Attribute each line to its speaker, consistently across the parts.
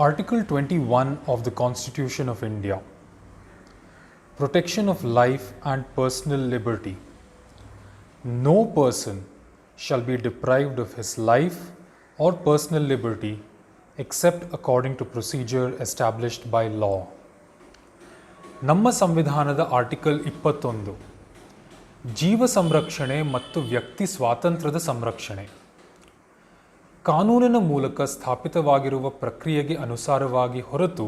Speaker 1: Article 21 of the Constitution of India. Protection of life and personal liberty. No person shall be deprived of his life or personal liberty except according to procedure established by law. ನಮ್ಮ ಸಂವಿಧಾನದ article 21 ಜೀವ ಸಂರಕ್ಷಣೆ ಮತ್ತು ವ್ಯಕ್ತಿ ಸ್ವಾತಂತ್ರ್ಯದ ಸಂರಕ್ಷಣೆ. ಕಾನೂನಿನ ಮೂಲಕ ಸ್ಥಾಪಿತವಾಗಿರುವ ಪ್ರಕ್ರಿಯೆಗೆ ಅನುಸಾರವಾಗಿ ಹೊರತು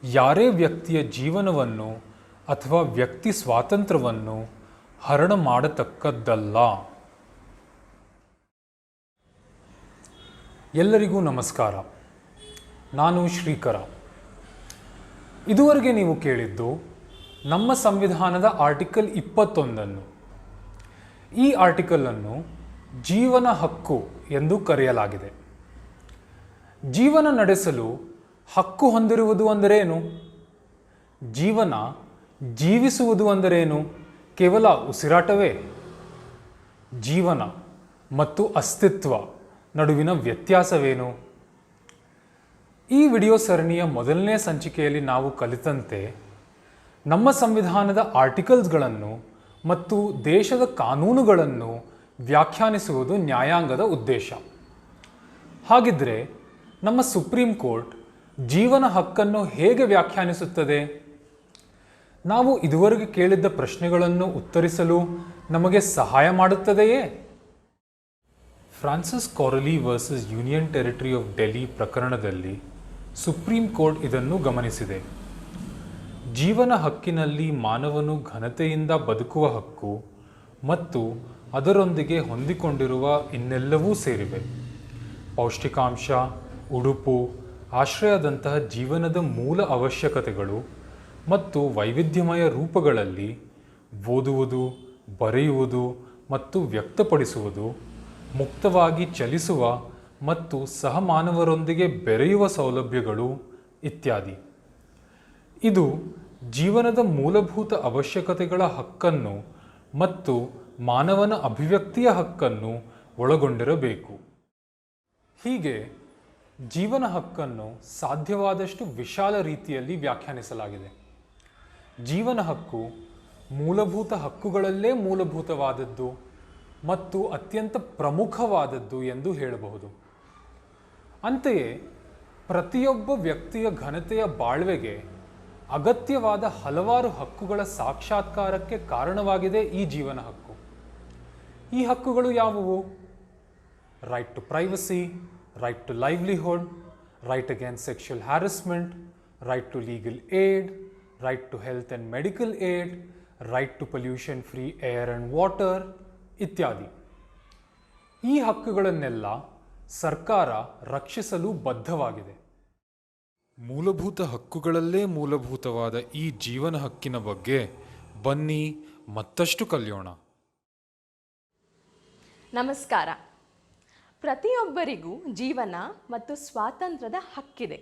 Speaker 1: ಯಾರೇ ವ್ಯಕ್ತಿಯ ಜೀವನವನ್ನು ಅಥವಾ ವ್ಯಕ್ತಿ ಸ್ವಾತಂತ್ರ್ಯವನ್ನು ಹರಣ ಮಾಡತಕ್ಕದ್ದಲ್ಲ. ಎಲ್ಲರಿಗೂ ನಮಸ್ಕಾರ. ನಾನು ಶ್ರೀಕರ. ಇದುವರೆಗೆ ನೀವು ಕೇಳಿದ್ದು ನಮ್ಮ ಸಂವಿಧಾನದ ಆರ್ಟಿಕಲ್ 21. ಈ ಆರ್ಟಿಕಲನ್ನು ಜೀವನ ಹಕ್ಕು ಎಂದು ಕರೆಯಲಾಗಿದೆ. ಜೀವನ ನಡೆಸಲು ಹಕ್ಕು ಹೊಂದಿರುವುದು ಅಂದರೇನು? ಜೀವನ ಜೀವಿಸುವುದು ಅಂದರೇನು? ಕೇವಲ ಉಸಿರಾಟವೇ? ಜೀವನ ಮತ್ತು ಅಸ್ತಿತ್ವ ನಡುವಿನ ವ್ಯತ್ಯಾಸವೇನು? ಈ ವಿಡಿಯೋ ಸರಣಿಯ ಮೊದಲನೇ ಸಂಚಿಕೆಯಲ್ಲಿ ನಾವು ಕಲಿತಂತೆ ನಮ್ಮ ಸಂವಿಧಾನದ ಆರ್ಟಿಕಲ್ಸ್ಗಳನ್ನು ಮತ್ತು ದೇಶದ ಕಾನೂನುಗಳನ್ನು ವ್ಯಾಖ್ಯಾನಿಸುವುದು ನ್ಯಾಯಾಂಗದ ಉದ್ದೇಶ. ಹಾಗಿದ್ರೆ ನಮ್ಮ ಸುಪ್ರೀಂ ಕೋರ್ಟ್ ಜೀವನ ಹಕ್ಕನ್ನು ಹೇಗೆ ವ್ಯಾಖ್ಯಾನಿಸುತ್ತದೆ? ನಾವು ಇದುವರೆಗೆ ಕೇಳಿದ್ದ ಪ್ರಶ್ನೆಗಳನ್ನು ಉತ್ತರಿಸಲು ನಮಗೆ ಸಹಾಯ ಮಾಡುತ್ತದೆಯೇ? Francis Coralie versus Union Territory of Delhi ಪ್ರಕರಣದಲ್ಲಿ ಸುಪ್ರೀಂ ಕೋರ್ಟ್ ಇದನ್ನು ಗಮನಿಸಿದೆ. ಜೀವನ ಹಕ್ಕಿನಲ್ಲಿ ಮಾನವನು ಘನತೆಯಿಂದ ಬದುಕುವ ಹಕ್ಕು ಮತ್ತು ಅದರೊಂದಿಗೆ ಹೊಂದಿಕೊಂಡಿರುವ ಇನ್ನೆಲ್ಲವೂ ಸೇರಿವೆ. ಪೌಷ್ಟಿಕಾಂಶ, ಉಡುಪು, ಆಶ್ರಯದಂತಹ ಜೀವನದ ಮೂಲ ಅವಶ್ಯಕತೆಗಳು ಮತ್ತು ವೈವಿಧ್ಯಮಯ ರೂಪಗಳಲ್ಲಿ ಓದುವುದು, ಬರೆಯುವುದು ಮತ್ತು ವ್ಯಕ್ತಪಡಿಸುವುದು, ಮುಕ್ತವಾಗಿ ಚಲಿಸುವ ಮತ್ತು ಸಹಮಾನವರೊಂದಿಗೆ ಬೆರೆಯುವ ಸೌಲಭ್ಯಗಳು ಇತ್ಯಾದಿ. ಇದು ಜೀವನದ ಮೂಲಭೂತ ಅವಶ್ಯಕತೆಗಳ ಹಕ್ಕನ್ನು ಮತ್ತು ಮಾನವನ ಅಭಿವ್ಯಕ್ತಿಯ ಹಕ್ಕನ್ನು ಒಳಗೊಂಡಿರಬೇಕು. ಹೀಗೆ ಜೀವನ ಹಕ್ಕನ್ನು ಸಾಧ್ಯವಾದಷ್ಟು ವಿಶಾಲ ರೀತಿಯಲ್ಲಿ ವ್ಯಾಖ್ಯಾನಿಸಲಾಗಿದೆ. ಜೀವನ ಹಕ್ಕು ಮೂಲಭೂತ ಹಕ್ಕುಗಳಲ್ಲೇ ಮೂಲಭೂತವಾದದ್ದು ಮತ್ತು ಅತ್ಯಂತ ಪ್ರಮುಖವಾದದ್ದು ಎಂದು ಹೇಳಬಹುದು. ಅಂತೆಯೇ ಪ್ರತಿಯೊಬ್ಬ ವ್ಯಕ್ತಿಯ ಘನತೆಯ ಬಾಳ್ವೆಗೆ ಅಗತ್ಯವಾದ ಹಲವಾರು ಹಕ್ಕುಗಳ ಸಾಕ್ಷಾತ್ಕಾರಕ್ಕೆ ಕಾರಣವಾಗಿದೆ ಈ ಜೀವನ ಹಕ್ಕು. ಈ ಹಕ್ಕುಗಳು ಯಾವುವು? Right to privacy, right to livelihood, right against sexual harassment, right to legal aid, right to health and medical aid, right to pollution free air and water ಇತ್ಯಾದಿ. ಈ ಹಕ್ಕುಗಳನ್ನೆಲ್ಲ ಸರ್ಕಾರ ರಕ್ಷಿಸಲು ಬದ್ಧವಾಗಿದೆ. ಮೂಲಭೂತ ಹಕ್ಕುಗಳಲ್ಲೇ ಮೂಲಭೂತವಾದ ಈ ಜೀವನ ಹಕ್ಕಿನ ಬಗ್ಗೆ ಬನ್ನಿ ಮತ್ತಷ್ಟು ಕಲಿಯೋಣ.
Speaker 2: ನಮಸ್ಕಾರ. ಪ್ರತಿಯೊಬ್ಬರಿಗೂ ಜೀವನ ಮತ್ತು ಸ್ವಾತಂತ್ರ್ಯದ ಹಕ್ಕಿದೆ.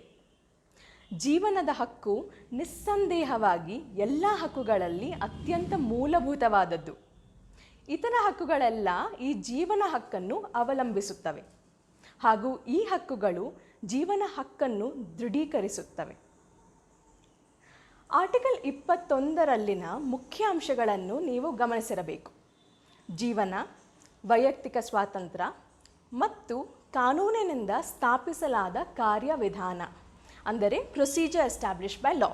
Speaker 2: ಜೀವನದ ಹಕ್ಕು ನಿಸ್ಸಂದೇಹವಾಗಿ ಎಲ್ಲ ಹಕ್ಕುಗಳಲ್ಲಿ ಅತ್ಯಂತ ಮೂಲಭೂತವಾದದ್ದು. ಇತರ ಹಕ್ಕುಗಳೆಲ್ಲ ಈ ಜೀವನ ಹಕ್ಕನ್ನು ಅವಲಂಬಿಸುತ್ತವೆ ಹಾಗೂ ಈ ಹಕ್ಕುಗಳು ಜೀವನ ಹಕ್ಕನ್ನು ದೃಢೀಕರಿಸುತ್ತವೆ. ಆರ್ಟಿಕಲ್ 21ರಲ್ಲಿನ ಮುಖ್ಯ ಅಂಶಗಳನ್ನು ನೀವು ಗಮನಿಸಿರಬೇಕು. ಜೀವನ, ವೈಯಕ್ತಿಕ ಸ್ವಾತಂತ್ರ್ಯ ಮತ್ತು ಕಾನೂನಿನಿಂದ ಸ್ಥಾಪಿಸಲಾದ ಕಾರ್ಯವಿಧಾನ ಅಂದರೆ ಪ್ರೊಸೀಜರ್ ಎಸ್ಟಾಬ್ಲಿಷ್ಡ್ ಬೈ ಲಾ.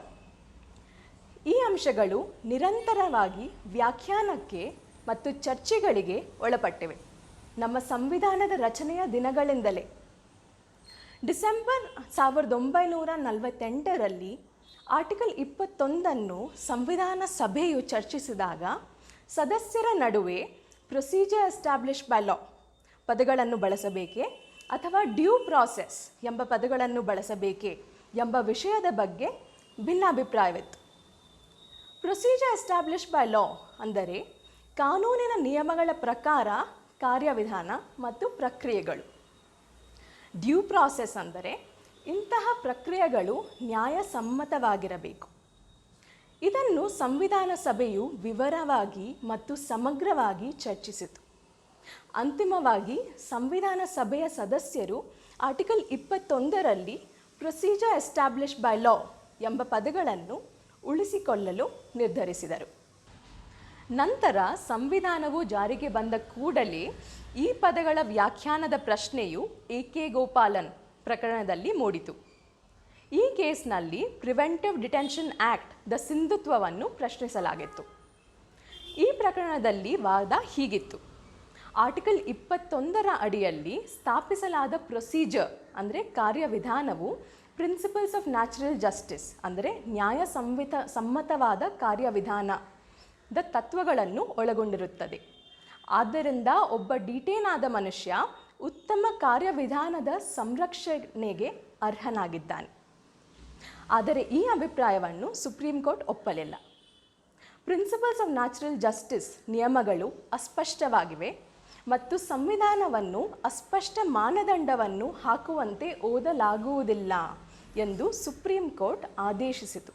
Speaker 2: ಈ ಅಂಶಗಳು ನಿರಂತರವಾಗಿ ವ್ಯಾಖ್ಯಾನಕ್ಕೆ ಮತ್ತು ಚರ್ಚೆಗಳಿಗೆ ಒಳಪಟ್ಟಿವೆ. ನಮ್ಮ ಸಂವಿಧಾನದ ರಚನೆಯ ದಿನಗಳಿಂದಲೇ. ಡಿಸೆಂಬರ್ 1948ರಲ್ಲಿ ಆರ್ಟಿಕಲ್ 21ಅನ್ನು ಸಂವಿಧಾನ ಸಭೆಯು ಚರ್ಚಿಸಿದಾಗ ಸದಸ್ಯರ ನಡುವೆ ಪ್ರೊಸೀಜರ್ ಎಸ್ಟಾಬ್ಲಿಷ್ಡ್ ಬೈ ಲಾ ಪದಗಳನ್ನು ಬಳಸಬೇಕೇ ಅಥವಾ ಡ್ಯೂ ಪ್ರಾಸೆಸ್ ಎಂಬ ಪದಗಳನ್ನು ಬಳಸಬೇಕೇ ಎಂಬ ವಿಷಯದ ಬಗ್ಗೆ ಭಿನ್ನಾಭಿಪ್ರಾಯವಿತ್ತು. ಪ್ರೊಸೀಜರ್ ಎಸ್ಟಾಬ್ಲಿಷ್ಡ್ ಬೈ ಲಾ ಅಂದರೆ ಕಾನೂನಿನ ನಿಯಮಗಳ ಪ್ರಕಾರ ಕಾರ್ಯವಿಧಾನ ಮತ್ತು ಪ್ರಕ್ರಿಯೆಗಳು. ಡ್ಯೂ ಪ್ರಾಸೆಸ್ ಅಂದರೆ ಇಂತಹ ಪ್ರಕ್ರಿಯೆಗಳು ನ್ಯಾಯಸಮ್ಮತವಾಗಿರಬೇಕು. ಇದನ್ನು ಸಂವಿಧಾನ ಸಭೆಯು ವಿವರವಾಗಿ ಮತ್ತು ಸಮಗ್ರವಾಗಿ ಚರ್ಚಿಸಿತು. ಅಂತಿಮವಾಗಿ ಸಂವಿಧಾನ ಸಭೆಯ ಸದಸ್ಯರು ಆರ್ಟಿಕಲ್ 21ರಲ್ಲಿ ಪ್ರೊಸೀಜರ್ ಎಸ್ಟಾಬ್ಲಿಷ್ ಬೈ ಲಾ ಎಂಬ ಪದಗಳನ್ನು ಉಳಿಸಿಕೊಳ್ಳಲು ನಿರ್ಧರಿಸಿದರು. ನಂತರ ಸಂವಿಧಾನವು ಜಾರಿಗೆ ಬಂದ ಕೂಡಲೇ ಈ ಪದಗಳ ವ್ಯಾಖ್ಯಾನದ ಪ್ರಶ್ನೆಯು ಎ.ಕೆ. ಗೋಪಾಲನ್ ಪ್ರಕರಣದಲ್ಲಿ ಮೂಡಿತು. ಈ ಕೇಸ್ನಲ್ಲಿ ಪ್ರಿವೆಂಟಿವ್ ಡಿಟೆನ್ಷನ್ ಆ್ಯಕ್ಟ್ ದ ಸಿಂಧುತ್ವವನ್ನು ಪ್ರಶ್ನಿಸಲಾಗಿತ್ತು. ಈ ಪ್ರಕರಣದಲ್ಲಿ ವಾದ ಹೀಗಿತ್ತು: ಆರ್ಟಿಕಲ್ 21ರ ಅಡಿಯಲ್ಲಿ ಸ್ಥಾಪಿಸಲಾದ ಪ್ರೊಸೀಜರ್ ಅಂದರೆ ಕಾರ್ಯವಿಧಾನವು ಪ್ರಿನ್ಸಿಪಲ್ಸ್ ಆಫ್ ನ್ಯಾಚುರಲ್ ಜಸ್ಟಿಸ್ ಅಂದರೆ ಸಮ್ಮತವಾದ ಕಾರ್ಯವಿಧಾನದ ತತ್ವಗಳನ್ನು ಒಳಗೊಂಡಿರುತ್ತದೆ. ಆದ್ದರಿಂದ ಒಬ್ಬ ಡಿಟೇನ್ ಆದ ಮನುಷ್ಯ ಉತ್ತಮ ಕಾರ್ಯವಿಧಾನದ ಸಂರಕ್ಷಣೆಗೆ ಅರ್ಹನಾಗಿದ್ದಾನೆ. ಆದರೆ ಈ ಅಭಿಪ್ರಾಯವನ್ನು ಸುಪ್ರೀಂ ಕೋರ್ಟ್ ಒಪ್ಪಲಿಲ್ಲ. ಪ್ರಿನ್ಸಿಪಲ್ಸ್ ಆಫ್ ನ್ಯಾಚುರಲ್ ಜಸ್ಟಿಸ್ ನಿಯಮಗಳು ಅಸ್ಪಷ್ಟವಾಗಿವೆ ಮತ್ತು ಸಂವಿಧಾನವನ್ನು ಅಸ್ಪಷ್ಟ ಮಾನದಂಡವನ್ನು ಹಾಕುವಂತೆ ಓದಲಾಗುವುದಿಲ್ಲ ಎಂದು ಸುಪ್ರೀಂ ಕೋರ್ಟ್ ಆದೇಶಿಸಿತು.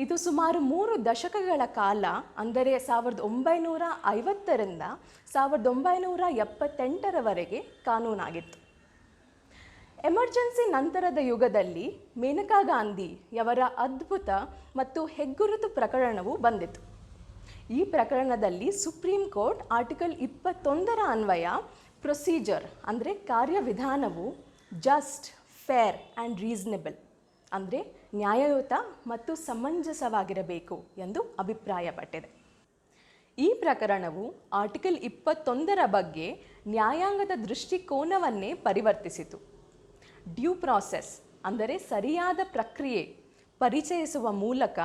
Speaker 2: ಇದು ಸುಮಾರು 3 ದಶಕಗಳ ಕಾಲ ಅಂದರೆ 1950ರಿಂದ 1978ರವರೆಗೆ ಕಾನೂನಾಗಿತ್ತು. ಎಮರ್ಜೆನ್ಸಿ ನಂತರದ ಯುಗದಲ್ಲಿ ಮೇನಕಾ ಗಾಂಧಿಯವರ ಅದ್ಭುತ ಮತ್ತು ಹೆಗ್ಗುರುತು ಪ್ರಕರಣವು ಬಂದಿತು. ಈ ಪ್ರಕರಣದಲ್ಲಿ ಸುಪ್ರೀಂ ಕೋರ್ಟ್ ಆರ್ಟಿಕಲ್ 21ರ ಅನ್ವಯ ಪ್ರೊಸೀಜರ್ ಅಂದರೆ ಕಾರ್ಯವಿಧಾನವು ಜಸ್ಟ್, ಫೇರ್ ಆ್ಯಂಡ್ ರೀಸನೇಬಲ್ ಅಂದರೆ ನ್ಯಾಯಯುತ ಮತ್ತು ಸಮಂಜಸವಾಗಿರಬೇಕು ಎಂದು ಅಭಿಪ್ರಾಯಪಟ್ಟಿದೆ. ಈ ಪ್ರಕರಣವು ಆರ್ಟಿಕಲ್ 21ರ ಬಗ್ಗೆ ನ್ಯಾಯಾಂಗದ ದೃಷ್ಟಿಕೋನವನ್ನೇ ಪರಿವರ್ತಿಸಿತು. ಡ್ಯೂ ಪ್ರಾಸೆಸ್ ಅಂದರೆ ಸರಿಯಾದ ಪ್ರಕ್ರಿಯೆ ಪರಿಚಯಿಸುವ ಮೂಲಕ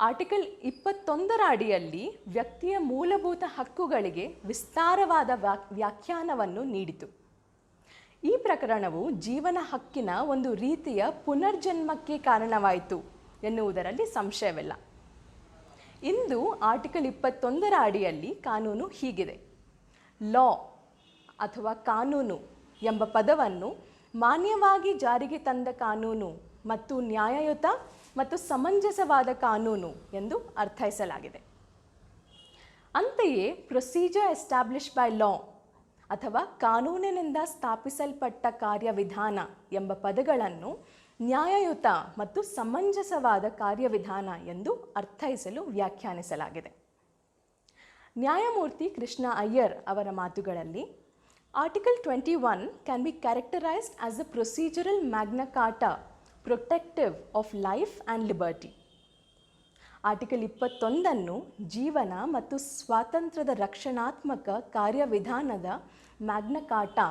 Speaker 2: ಆರ್ಟಿಕಲ್ 21ರ ಅಡಿಯಲ್ಲಿ ವ್ಯಕ್ತಿಯ ಮೂಲಭೂತ ಹಕ್ಕುಗಳಿಗೆ ವಿಸ್ತಾರವಾದ ವ್ಯಾಖ್ಯಾನವನ್ನು ನೀಡಿತು. ಈ ಪ್ರಕರಣವು ಜೀವನ ಹಕ್ಕಿನ ಒಂದು ರೀತಿಯ ಪುನರ್ಜನ್ಮಕ್ಕೆ ಕಾರಣವಾಯಿತು ಎನ್ನುವುದರಲ್ಲಿ ಸಂಶಯವಿಲ್ಲ. ಇಂದು ಆರ್ಟಿಕಲ್ 21ರ ಅಡಿಯಲ್ಲಿ ಕಾನೂನು ಹೀಗಿದೆ: ಲಾ ಅಥವಾ ಕಾನೂನು ಎಂಬ ಪದವನ್ನು ಮಾನ್ಯವಾಗಿ ಜಾರಿಗೆ ತಂದ ಕಾನೂನು ಮತ್ತು ನ್ಯಾಯಯುತ ಮತ್ತು ಸಮಂಜಸವಾದ ಕಾನೂನು ಎಂದು ಅರ್ಥೈಸಲಾಗಿದೆ. ಅಂತೆಯೇ ಪ್ರೊಸೀಜರ್ ಎಸ್ಟಾಬ್ಲಿಷ್ ಬೈ ಲಾ ಅಥವಾ ಕಾನೂನಿನಿಂದ ಸ್ಥಾಪಿಸಲ್ಪಟ್ಟ ಕಾರ್ಯವಿಧಾನ ಎಂಬ ಪದಗಳನ್ನು ನ್ಯಾಯಯುತ ಮತ್ತು ಸಮಂಜಸವಾದ ಕಾರ್ಯವಿಧಾನ ಎಂದು ಅರ್ಥೈಸಲು ವ್ಯಾಖ್ಯಾನಿಸಲಾಗಿದೆ. ನ್ಯಾಯಮೂರ್ತಿ ಕೃಷ್ಣ ಅಯ್ಯರ್ ಅವರ ಮಾತುಗಳಲ್ಲಿ article 21 can be characterized as a procedural Magna Carta protective of life and liberty. Article 21ನ್ನು ಜೀವನ ಮತ್ತು ಸ್ವಾತಂತ್ರ್ಯದ ರಕ್ಷಣಾತ್ಮಕ ಕಾರ್ಯವಿಧಾನದ ಮ್ಯಾಗ್ನಾ ಕಾರ್ಟಾ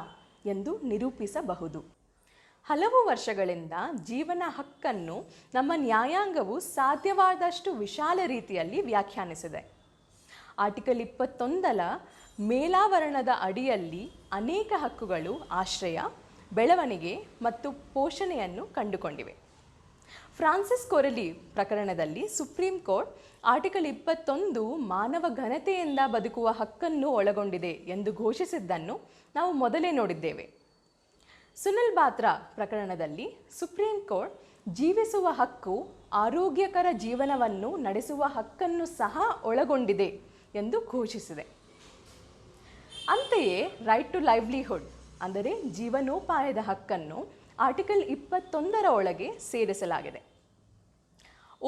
Speaker 2: ಎಂದು ನಿರೂಪಿಸಬಹುದು. ಹಲವು ವರ್ಷಗಳಿಂದ ಜೀವನ ಹಕ್ಕನ್ನು ನಮ್ಮ ನ್ಯಾಯಾಂಗವು ಸಾಧ್ಯವಾದಷ್ಟು ವಿಶಾಲ ರೀತಿಯಲ್ಲಿ ವ್ಯಾಖ್ಯಾನಿಸಿದೆ. ಆರ್ಟಿಕಲ್ 21ರ ಮೇಲಾವರಣದ ಅಡಿಯಲ್ಲಿ ಅನೇಕ ಹಕ್ಕುಗಳು ಆಶ್ರಯ, ಬೆಳವಣಿಗೆ ಮತ್ತು ಪೋಷಣೆಯನ್ನು ಕಂಡುಕೊಂಡಿವೆ. ಫ್ರಾನ್ಸಿಸ್ ಕೊರೆಲಿ ಪ್ರಕರಣದಲ್ಲಿ ಸುಪ್ರೀಂ ಕೋರ್ಟ್ ಆರ್ಟಿಕಲ್ 21 ಮಾನವ ಘನತೆಯಿಂದ ಬದುಕುವ ಹಕ್ಕನ್ನು ಒಳಗೊಂಡಿದೆ ಎಂದು ಘೋಷಿಸಿದ್ದನ್ನು ನಾವು ಮೊದಲೇ ನೋಡಿದ್ದೇವೆ. ಸುನಿಲ್ ಬಾತ್ರಾ ಪ್ರಕರಣದಲ್ಲಿ ಸುಪ್ರೀಂ ಕೋರ್ಟ್ ಜೀವಿಸುವ ಹಕ್ಕು ಆರೋಗ್ಯಕರ ಜೀವನವನ್ನು ನಡೆಸುವ ಹಕ್ಕನ್ನು ಸಹ ಒಳಗೊಂಡಿದೆ ಎಂದು ಘೋಷಿಸಿದೆ. ಅಂತೆಯೇ ರೈಟ್ ಟು ಲೈವ್ಲಿಹುಡ್ ಅಂದರೆ ಜೀವನೋಪಾಯದ ಹಕ್ಕನ್ನು ಆರ್ಟಿಕಲ್ 21ರ ಒಳಗೆ ಸೇರಿಸಲಾಗಿದೆ.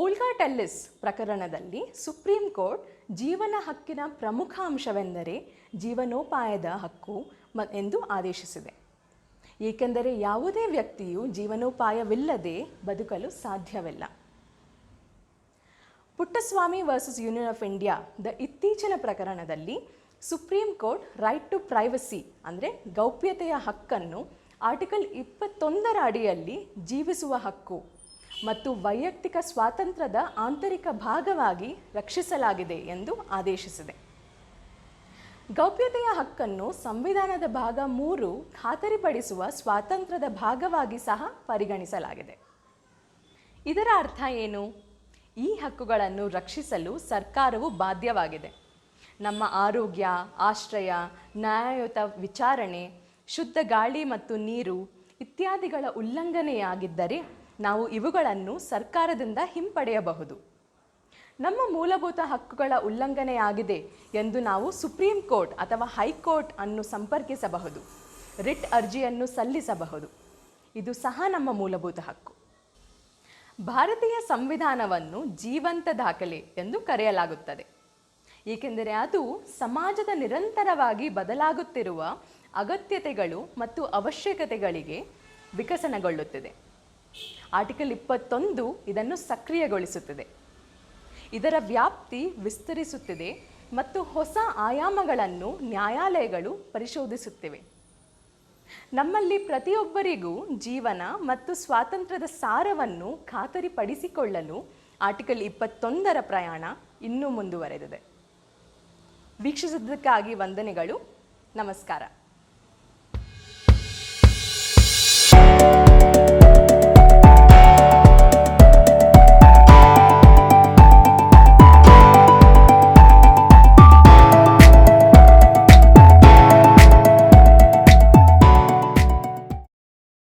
Speaker 2: ಓಲ್ಗಾ ಟೆಲ್ಲಿಸ್ ಪ್ರಕರಣದಲ್ಲಿ ಸುಪ್ರೀಂ ಕೋರ್ಟ್ ಜೀವನ ಹಕ್ಕಿನ ಪ್ರಮುಖ ಅಂಶವೆಂದರೆ ಜೀವನೋಪಾಯದ ಹಕ್ಕು ಎಂದು ಆದೇಶಿಸಿದೆ. ಏಕೆಂದರೆ ಯಾವುದೇ ವ್ಯಕ್ತಿಯು ಜೀವನೋಪಾಯವಿಲ್ಲದೆ ಬದುಕಲು ಸಾಧ್ಯವಿಲ್ಲ. ಪುಟ್ಟಸ್ವಾಮಿ ವರ್ಸಸ್ ಯೂನಿಯನ್ ಆಫ್ ಇಂಡಿಯಾದ ಇತ್ತೀಚಿನ ಪ್ರಕರಣದಲ್ಲಿ supreme court right to privacy ಅಂದರೆ ಗೌಪ್ಯತೆಯ ಹಕ್ಕನ್ನು ಆರ್ಟಿಕಲ್ 21ರ ಅಡಿಯಲ್ಲಿ ಜೀವಿಸುವ ಹಕ್ಕು ಮತ್ತು ವೈಯಕ್ತಿಕ ಸ್ವಾತಂತ್ರ್ಯದ ಆಂತರಿಕ ಭಾಗವಾಗಿ ರಕ್ಷಿಸಲಾಗಿದೆ ಎಂದು ಆದೇಶಿಸಿದೆ. ಗೌಪ್ಯತೆಯ ಹಕ್ಕನ್ನು ಸಂವಿಧಾನದ ಭಾಗ 3 ಖಾತರಿಪಡಿಸುವ ಸ್ವಾತಂತ್ರ್ಯದ ಭಾಗವಾಗಿ ಸಹ ಪರಿಗಣಿಸಲಾಗಿದೆ. ಇದರ ಅರ್ಥ ಏನು? ಈ ಹಕ್ಕುಗಳನ್ನು ರಕ್ಷಿಸಲು ಸರ್ಕಾರವು ಬಾಧ್ಯವಾಗಿದೆ. ನಮ್ಮ ಆರೋಗ್ಯ, ಆಶ್ರಯ, ನ್ಯಾಯಯುತ ವಿಚಾರಣೆ, ಶುದ್ಧ ಗಾಳಿ ಮತ್ತು ನೀರು ಇತ್ಯಾದಿಗಳ ಉಲ್ಲಂಘನೆಯಾಗಿದ್ದರೆ ನಾವು ಇವುಗಳನ್ನು ಸರ್ಕಾರದಿಂದ ಹಿಂಪಡೆಯಬಹುದು. ನಮ್ಮ ಮೂಲಭೂತ ಹಕ್ಕುಗಳ ಉಲ್ಲಂಘನೆಯಾಗಿದೆ ಎಂದು ನಾವು ಸುಪ್ರೀಂ ಕೋರ್ಟ್ ಅಥವಾ ಹೈಕೋರ್ಟ್ ಅನ್ನು ಸಂಪರ್ಕಿಸಬಹುದು, ರಿಟ್ ಅರ್ಜಿಯನ್ನು ಸಲ್ಲಿಸಬಹುದು. ಇದು ಸಹ ನಮ್ಮ ಮೂಲಭೂತ ಹಕ್ಕು. ಭಾರತೀಯ ಸಂವಿಧಾನವನ್ನು ಜೀವಂತ ದಾಖಲೆ ಎಂದು ಕರೆಯಲಾಗುತ್ತದೆ, ಏಕೆಂದರೆ ಅದು ಸಮಾಜದ ನಿರಂತರವಾಗಿ ಬದಲಾಗುತ್ತಿರುವ ಅಗತ್ಯತೆಗಳು ಮತ್ತು ಅವಶ್ಯಕತೆಗಳಿಗೆ ವಿಕಸನಗೊಳ್ಳುತ್ತಿದೆ. ಆರ್ಟಿಕಲ್ 21 ಇದನ್ನು ಸಕ್ರಿಯಗೊಳಿಸುತ್ತದೆ. ಇದರ ವ್ಯಾಪ್ತಿ ವಿಸ್ತರಿಸುತ್ತಿದೆ ಮತ್ತು ಹೊಸ ಆಯಾಮಗಳನ್ನು ನ್ಯಾಯಾಲಯಗಳು ಪರಿಶೋಧಿಸುತ್ತಿವೆ. ನಮ್ಮಲ್ಲಿ ಪ್ರತಿಯೊಬ್ಬರಿಗೂ ಜೀವನ ಮತ್ತು ಸ್ವಾತಂತ್ರ್ಯದ ಸಾರವನ್ನು ಖಾತರಿಪಡಿಸಿಕೊಳ್ಳಲು ಆರ್ಟಿಕಲ್ 21ರ ಪ್ರಯಾಣ ಇನ್ನೂ ಮುಂದುವರೆದಿದೆ. ವೀಕ್ಷಿಸಿದ್ದಕ್ಕಾಗಿ ವಂದನೆಗಳು. ನಮಸ್ಕಾರ.